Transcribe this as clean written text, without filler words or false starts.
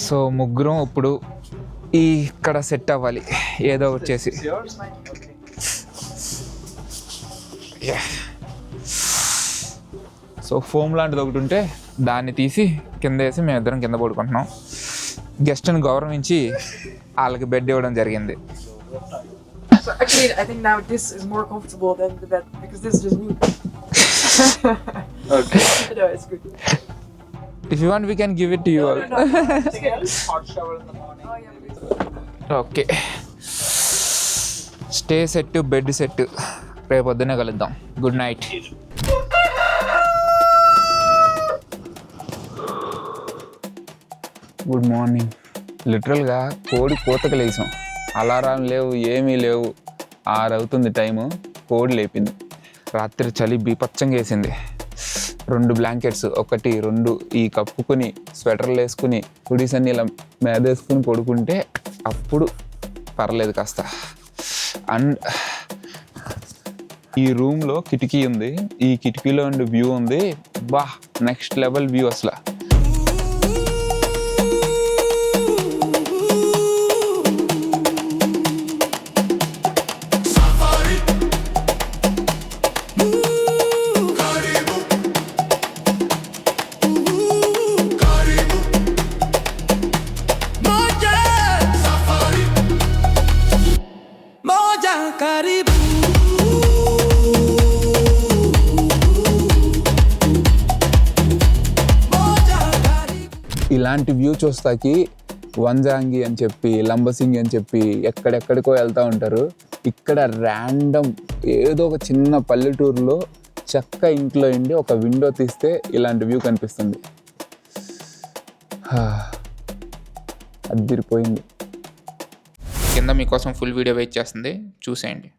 So ముగ్గురం ఇప్పుడు ఇక్కడ సెట్ అవ్వాలి ఏదో ఒకటి చేసి. సో ఫోమ్ లాంటిది ఒకటి ఉంటే దాన్ని తీసి కింద వేసి మేమిద్దరం కింద పడుకుంటున్నాం. గెస్ట్ని గౌరవించి వాళ్ళకి బెడ్ ఇవ్వడం జరిగింది. So actually, I think now this is more comfortable than the bed because this is just me. Okay. No, it's good. If you want, we can give it to you all. Hot shower in the morning. Oh yeah, please. Okay, stay set, bed set. రేపు పొద్దున్నే కలుద్దాం. Good night. Good morning. లిటరల్గా కోడి కోతకు లేసాం. Alarm లేవు, ఏమీ లేవు. 6 అవుతుంది టైము. కోడి లేపింది. రాత్రి చలి బీపచ్చంగా వేసింది. 2 బ్లాంకెట్స్, 1 2 ఈ కప్పుకుని స్వెటర్లు వేసుకుని హుడీస్ అన్ని ఇలా మేదేసుకుని పడుకుంటే అప్పుడు పర్లేదు కాస్త. అండ్ ఈ రూమ్లో కిటికీ ఉంది. ఈ కిటికీలో ఉండే వ్యూ ఉంది. బా, నెక్స్ట్ లెవెల్ వ్యూ అసలు. ఇలాంటి వ్యూ చూస్తాకి వంజాంగి అని చెప్పి, లంబసింగి అని చెప్పి ఎక్కడెక్కడికో వెళ్తూ ఉంటారు. ఇక్కడ ర్యాండమ్ ఏదో ఒక చిన్న పల్లెటూరులో చెక్క ఇంట్లో ఉండి ఒక విండో తీస్తే ఇలాంటి వ్యూ కనిపిస్తుంది. అదిరిపోయింది. కింద మీకోసం ఫుల్ వీడియో వెయిట్ చేస్తుంది, చూసేయండి.